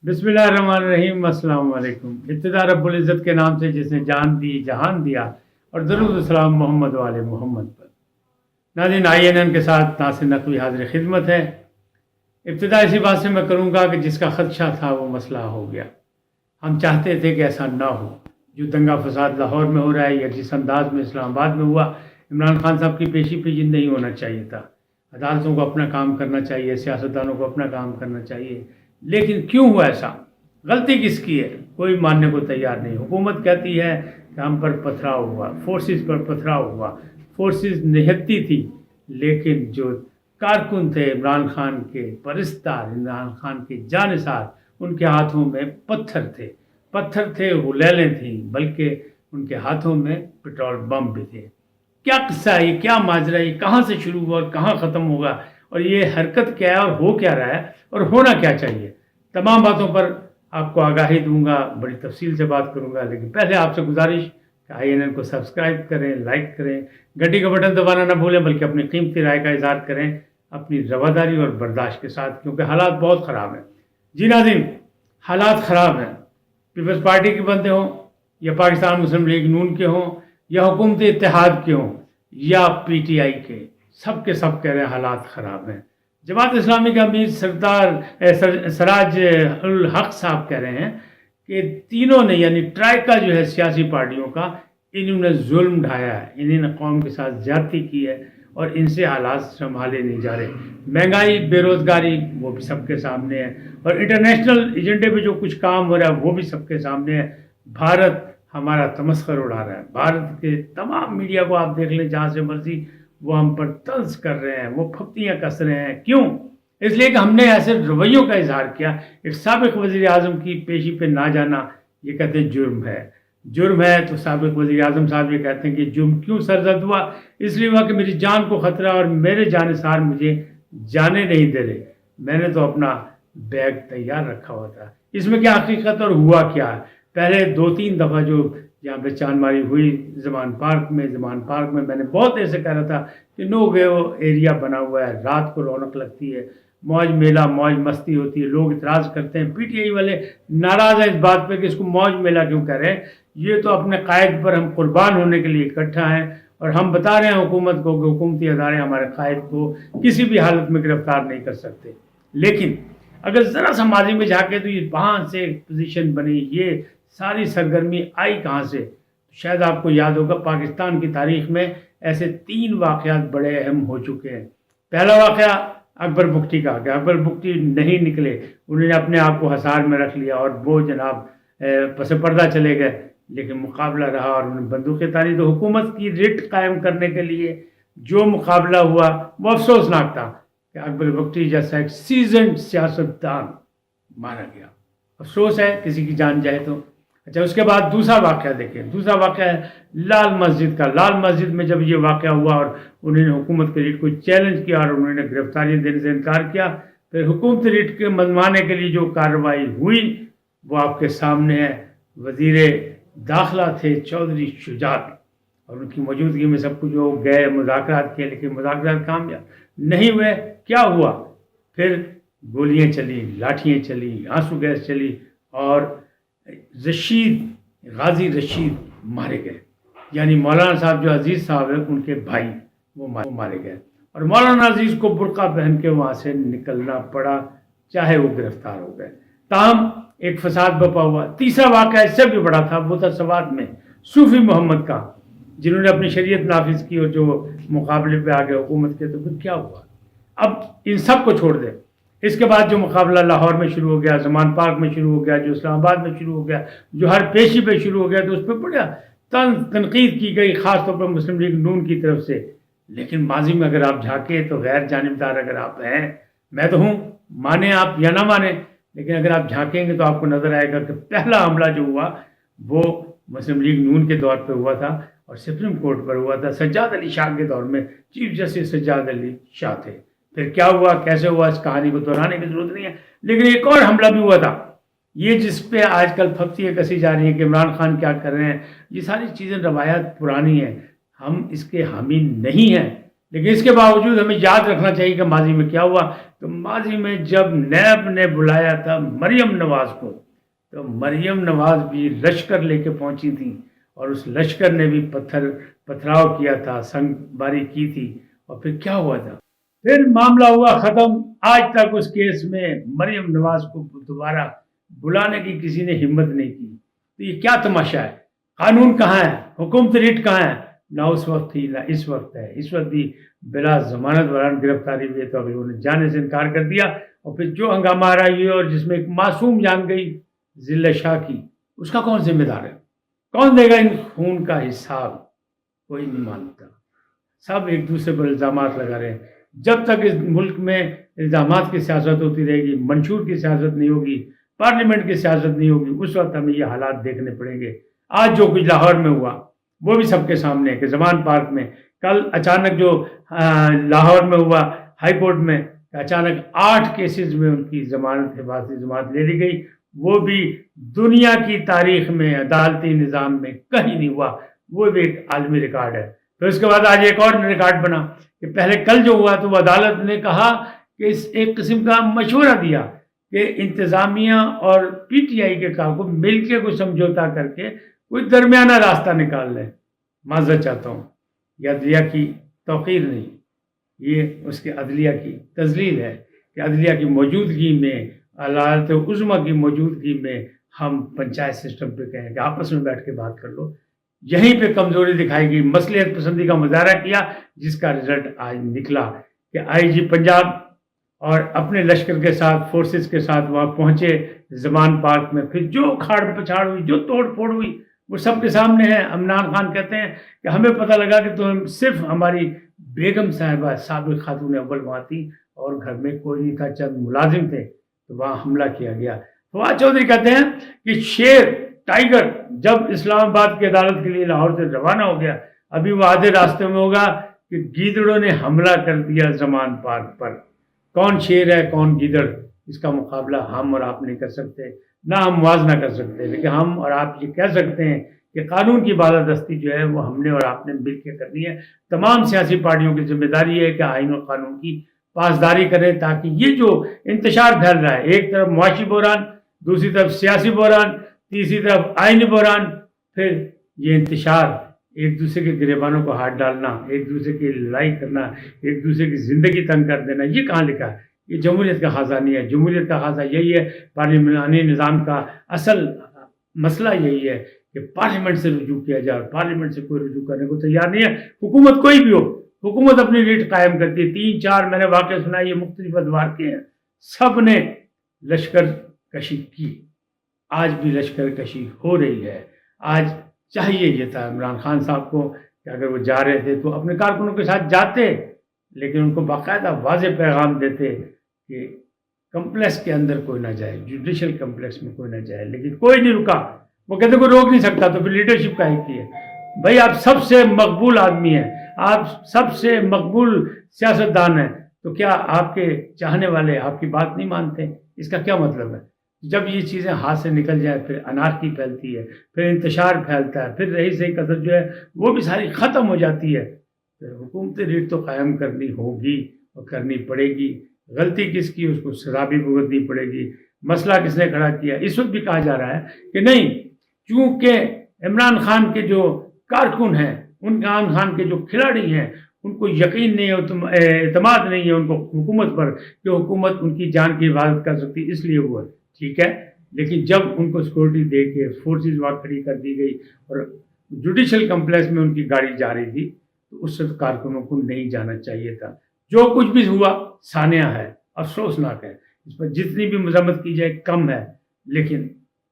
बिस्मिल्लाहिर्रहमानिर्रहीम। अस्सलाम वालेकुम। इब्तिदा रब्बुल इज़्ज़त के नाम से जिसने जान दी जहान दिया, और दरूद सलाम मोहम्मद वाले मोहम्मद पर। नाज़रीन, INN के साथ नासिर नकवी हाज़िर खिदमत है। इब्तिदा इसी बात से मैं करूँगा कि जिसका खदशा था वो मसला हो गया। हम चाहते थे कि ऐसा ना हो। जो दंगा फसाद लाहौर में हो रहा है या जिस अंदाज में इस्लामाबाद में हुआ, इमरान खान साहब की पेशी पे ये नहीं होना चाहिए था। अदालतों को अपना काम करना चाहिए, सियासतदानों को अपना काम करना चाहिए। लेकिन क्यों हुआ ऐसा? गलती किसकी है? कोई मानने को तैयार नहीं। हुकूमत कहती है कि हम पर पथराव हुआ, फोर्सेस पर पथराव हुआ, फोर्सेस निहत्ती थी। लेकिन जो कारकुन थे इमरान खान के परिस्तार, इमरान खान के जानिसार, उनके हाथों में पत्थर थे, गुलेलें थीं, बल्कि उनके हाथों में पेट्रोल बम भी थे। क्या किस्सा है ये? क्या माजरा है ये? कहाँ से शुरू हुआ और कहाँ ख़त्म होगा? और ये हरकत क्या है और हो क्या रहा है और होना क्या चाहिए? तमाम बातों पर आपको आगाही दूंगा, बड़ी तफसील से बात करूंगा। लेकिन पहले आपसे गुजारिश कि INN को सब्सक्राइब करें, लाइक करें, घंटी का बटन दबाना ना भूलें, बल्कि अपनी कीमती राय का इज़हार करें अपनी रवादारी और बर्दाश्त के साथ, क्योंकि हालात बहुत ख़राब हैं। जी नाज़रीन, हालात ख़राब हैं। पीपल्स पार्टी के बंदे हों या पाकिस्तान मुस्लिम लीग नून के हों या हुकूमत इत्तेहाद के हों या PTI के, सब के सब कह रहे हैं हालात ख़राब हैं। जमात इस्लामी के अमीर सराज उल हक साहब कह रहे हैं कि तीनों ने, यानी ट्राइका जो है सियासी पार्टियों का, इन्होंने जुल्म ढाया है, इन्होंने कौम के साथ ज्यादती की है और इनसे हालात संभाले नहीं जा रहे। महंगाई, बेरोजगारी, वो भी सबके सामने है, और इंटरनेशनल एजेंडे पे जो कुछ काम हो रहा है वो भी सबके सामने है। भारत हमारा तमस्खर उड़ा रहा है। भारत के तमाम मीडिया को आप देख लें, जहाँ से मर्जी, वो हम पर तंज कर रहे हैं, वो फप्तियाँ कस रहे हैं। क्यों? इसलिए कि हमने ऐसे रवैयों का इजहार किया। एक साबिक वज़ीर आज़म की पेशी पे ना जाना, ये कहते हैं जुर्म है। जुर्म है तो साबिक वज़ीर आज़म साहब ये कहते हैं कि जुर्म क्यों सरजद हुआ? इसलिए हुआ कि मेरी जान को ख़तरा और मेरे जानिसार मुझे जाने नहीं दे रहे। मैंने तो अपना बैग तैयार रखा हुआ था। इसमें क्या हकीकत और हुआ क्या है? पहले 2-3 दफ़ा जो यहाँ पे चांदमारी हुई ज़मान पार्क में मैंने बहुत देर से कह रहा था कि नो गो एरिया बना हुआ है, रात को रौनक लगती है, मौज मेला मौज मस्ती होती है। लोग इतराज़ करते हैं, PTI वाले नाराज़ हैं इस बात पे कि इसको मौज मेला क्यों कह रहे हैं। ये तो अपने कायद पर हम कुर्बान होने के लिए इकट्ठा हैं, और हम बता रहे हैं हुकूमत को कि हुकूमती अदारे हमारे कायद को किसी भी हालत में गिरफ्तार नहीं कर सकते। लेकिन अगर ज़रा सा माजी में जाके तो ये वहाँ से पोजीशन बनी, ये सारी सरगर्मी आई कहाँ से? शायद आपको याद होगा, पाकिस्तान की तारीख में ऐसे 3 वाक़यात बड़े अहम हो चुके हैं। पहला वाक़या अकबर बुगटी का, कि अकबर बुगटी नहीं निकले, उन्होंने अपने आप को हसार में रख लिया और वो जनाब पस पर्दा चले गए। लेकिन मुकाबला रहा और उन्होंने बंदूकें तानी। तो हुकूमत की रिट कायम करने के लिए जो मुकाबला हुआ वो अफसोसनाक था कि अकबर बुगटी जैसा एक सीजन सियासतदान मारा गया। अफसोस है किसी की जान जाए तो। अच्छा, उसके बाद दूसरा वाक़या देखें। दूसरा वाक़या है लाल मस्जिद का। लाल मस्जिद में जब ये वाक़या हुआ और उन्होंने हुकूमत के रीट को चैलेंज किया और उन्होंने गिरफ्तारी देने से इनकार किया, फिर हुकूमत रीट के मनवाने के लिए जो कार्रवाई हुई वो आपके सामने है। वज़ीर दाखिला थे चौधरी शुजात, और उनकी मौजूदगी में सब कुछ हो गए, मुज़ाकरात किए, लेकिन मुज़ाकरात कामयाब नहीं हुए। क्या हुआ? फिर गोलियाँ चली, लाठियाँ चली, आंसू गैस चली, और गाजी रशीद मारे गए। यानी मौलाना साहब जो अजीज़ साहब है उनके भाई, वो मारे गए, और मौलाना अजीज़ को बुर्का पहन के वहाँ से निकलना पड़ा, चाहे वो गिरफ्तार हो गए। ताहम एक फसाद बपा हुआ। तीसरा वाक़या इससे भी बड़ा था, वो था सवात में सूफी मोहम्मद का, जिन्होंने अपनी शरीयत नाफिज की और जो मुकाबले पे आ गए हुकूमत के। तो फिर क्या हुआ? अब इन सब को छोड़ दें। इसके बाद जो मुकाबला लाहौर में शुरू हो गया, ज़मान पार्क में शुरू हो गया, जो इस्लामाबाद में शुरू हो गया, जो हर पेशी पे शुरू हो गया, तो उस पर बड़ा तनकीद की गई, ख़ास तौर पर मुस्लिम लीग नून की तरफ से। लेकिन माजी में अगर आप झाँकें तो गैर जानिबदार अगर आप हैं, मैं तो हूँ, माने आप या ना माने, लेकिन अगर आप झाँकेंगे तो आपको नज़र आएगा कि पहला हमला जो हुआ वो मुस्लिम लीग नून के दौर पर हुआ था और सुप्रीम कोर्ट पर हुआ था। सज्जाद अली शाह के दौर में चीफ जस्टिस सज्जाद अली शाह थे। फिर क्या हुआ, कैसे हुआ, इस कहानी को दोहराने की जरूरत नहीं है। लेकिन एक और हमला भी हुआ था, ये जिस पे आजकल फप्तियाँ कसी जा रही हैं कि इमरान खान क्या कर रहे हैं। ये सारी चीज़ें रवायात पुरानी हैं, हम इसके हामी नहीं हैं। لیکن اس کے باوجود ہمیں یاد رکھنا چاہیے کہ ماضی میں کیا ہوا. تو ماضی میں جب نیب نے بلایا تھا مریم نواز کو، تو مریم نواز بھی لشکر لے کے پہنچی تھیں، اور اس لشکر نے بھی پتھراؤ کیا تھا، سنگ باری کی تھی. اور پھر کیا ہوا تھا؟ پھر معاملہ ہوا ختم. آج تک اس کیس میں مریم نواز کو دوبارہ بلانے کی کسی نے ہمت نہیں کی. تو یہ کیا تماشا ہے؟ قانون کہاں ہے؟ حکومت ریٹ کہاں ہے؟ نہ اس وقت تھی نہ اس وقت ہے. اس وقت بھی بلا ضمانت وران گرفتاری ہوئی تو ابھی انہوں نے جانے سے انکار کر دیا. اور پھر جو ہنگامہ آ رہا ہے اور جس میں ایک معصوم جان گئی ضلع شاہ کی، اس کا کون ذمہ دار ہے؟ کون دے گا ان خون کا حساب؟ کوئی نہیں مانتا. سب ایک دوسرے پر الزامات لگا رہے ہیں. جب تک اس ملک میں الزامات کی سیاست ہوتی رہے گی، منشور کی سیاست نہیں ہوگی، پارلیمنٹ کی سیاست نہیں ہوگی، اس وقت ہمیں یہ حالات دیکھنے پڑیں گے. آج جو کچھ لاہور میں ہوا وہ بھی سب کے سامنے ہے کہ زمان پارک میں کل اچانک جو لاہور میں ہوا ہائی کورٹ میں، اچانک 8 کیسز میں ان کی ضمانت، حفاظتی ضمانت لے لی گئی. وہ بھی دنیا کی تاریخ میں عدالتی نظام میں کہیں نہیں ہوا. وہ بھی ایک عالمی ریکارڈ ہے. پھر اس کے بعد آج ایک اور ریکارڈ بنا کہ پہلے کل جو ہوا تو وہ عدالت نے کہا کہ اس ایک قسم کا مشورہ دیا کہ انتظامیہ اور پی ٹی آئی کے کام کو مل کے کوئی سمجھوتا کر کے کوئی درمیانہ راستہ نکال لیں. معذرت چاہتا ہوں، یہ عدلیہ کی توقیر نہیں، یہ اس کے عدلیہ کی تذلیل ہے کہ عدلیہ کی موجودگی میں، عدالت عظمیٰ کی موجودگی میں ہم پنچایت سسٹم پہ کہیں کہ آپس میں بیٹھ کے بات کر لو. یہیں پہ کمزوری دکھائی گئی، مصلحت پسندی کا مظاہرہ کیا، جس کا رزلٹ آج نکلا کہ آئی جی پنجاب اور اپنے لشکر کے ساتھ، فورسز کے ساتھ وہاں پہنچے زمان پارک میں. پھر جو کھاڑ پچھاڑ ہوئی، جو توڑ پھوڑ ہوئی، وہ سب کے سامنے ہے. عمران خان کہتے ہیں کہ ہمیں پتہ لگا کہ تم صرف ہماری بیگم صاحبہ سابق خاتون اول وہاں تھی اور گھر میں کوئی نہیں تھا، چند ملازم تھے، تو وہاں حملہ کیا گیا. فواد چودھری کہتے ہیں کہ شیر، ٹائیگر جب اسلام آباد کی عدالت کے لیے لاہور سے روانہ ہو گیا، ابھی وہ آدھے راستے میں ہوگا کہ گیدڑوں نے حملہ کر دیا زمان پارک پر. کون شیر ہے کون گیدڑ، اس کا مقابلہ ہم اور آپ نہیں کر سکتے، نہ ہم موازنہ کر سکتے. لیکن ہم اور آپ یہ کہہ سکتے ہیں کہ قانون کی بالادستی جو ہے وہ ہم نے اور آپ نے مل کے کرنی ہے. تمام سیاسی پارٹیوں کی ذمہ داری ہے کہ آئین اور قانون کی پاسداری کریں، تاکہ یہ جو انتشار پھیل رہا ہے، ایک طرف معاشی بحران، دوسری طرف سیاسی بحران، تیسری طرف آئینی بحران، پھر یہ انتشار، ایک دوسرے کے گریبانوں کو ہاتھ ڈالنا، ایک دوسرے کی لڑائی کرنا، ایک دوسرے کی زندگی تنگ کر دینا، یہ کہاں لکھا ہے؟ یہ جمہوریت کا خاصہ نہیں ہے. جمہوریت کا خاصہ یہی ہے، پارلیمانی نظام کا اصل مسئلہ یہی ہے کہ پارلیمنٹ سے رجوع کیا جائے، اور پارلیمنٹ سے کوئی رجوع کرنے کو تیار نہیں ہے. حکومت کوئی بھی ہو، حکومت اپنی ریٹ قائم کرتی ہے. 3-4 میں نے واقع سنا، یہ مختلف ادوار کے ہیں، سب نے لشکر کشی کی. آج بھی لشکر کشی ہو رہی ہے. آج چاہیے یہ تھا عمران خان صاحب کو کہ اگر وہ جا رہے تھے تو اپنے کارکنوں کے ساتھ جاتے، لیکن ان کو باقاعدہ واضح پیغام دیتے کہ کمپلیکس کے اندر کوئی نہ جائے، جوڈیشل کمپلیکس میں کوئی نہ جائے. لیکن کوئی نہیں رکا. وہ کہتے کوئی روک نہیں سکتا، تو پھر لیڈرشپ کا کی ہے. بھائی آپ سب سے مقبول آدمی ہیں، آپ سب سے مقبول سیاستدان ہیں، تو کیا آپ کے چاہنے والے آپ کی بات نہیں مانتے؟ اس کا کیا مطلب ہے؟ جب یہ چیزیں ہاتھ سے نکل جائیں پھر انارکی پھیلتی ہے، پھر انتشار پھیلتا ہے، پھر رہی سہی قدر جو ہے وہ بھی ساری ختم ہو جاتی ہے. حکومت ریٹ تو قائم کرنی ہوگی اور کرنی پڑے گی. غلطی کس کی، اس کو سزا بھی بھگتنی پڑے گی. مسئلہ کس نے کھڑا کیا؟ اس وقت بھی کہا جا رہا ہے کہ نہیں، چونکہ عمران خان کے جو کارکن ہیں، عمران خان کے جو کھلاڑی ہیں، ان کو یقین نہیں ہے، اعتماد نہیں ہے ان کو حکومت پر کہ حکومت ان کی جان کی حفاظت کر سکتی، اس لیے وہ ٹھیک ہے. لیکن جب ان کو سیکورٹی دے کے فورسز وہاں کھڑی کر دی گئی اور جوڈیشل کمپلیکس میں ان کی گاڑی جا رہی تھی، تو اس وقت کارکنوں کو نہیں جانا چاہیے تھا. جو کچھ بھی ہوا سانیہ ہے، افسوسناک ہے. اس پر جتنی بھی مذمت کی جائے کم ہے. لیکن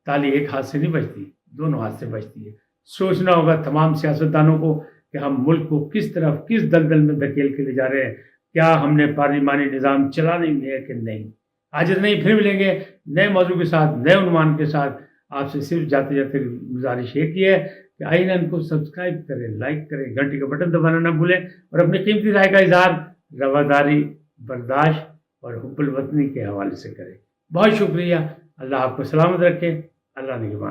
تالی ایک ہاتھ سے نہیں بجتی، دونوں ہاتھ سے بجتی ہے. سوچنا ہوگا تمام سیاستدانوں کو کہ ہم ملک کو کس طرف، کس دلدل میں دھکیل کے لے جا رہے ہیں. کیا ہم نے پارلیمانی نظام چلانا ہی ہے کہ نہیں؟ آج نہیں، پھر ملیں گے نئے موضوع کے ساتھ، نئے عنوان کے ساتھ. آپ سے صرف جاتے جاتے گزارش یہ کی ہے کہ آئین ان کو سبسکرائب کریں، لائک کریں، گھنٹی کا بٹن دبانا نہ بھولیں، اور اپنی قیمتی رائے کا اظہار رواداری، برداشت اور حب الوطنی کے حوالے سے کریں. بہت شکریہ. اللہ آپ کو سلامت رکھے. اللہ نگہبان.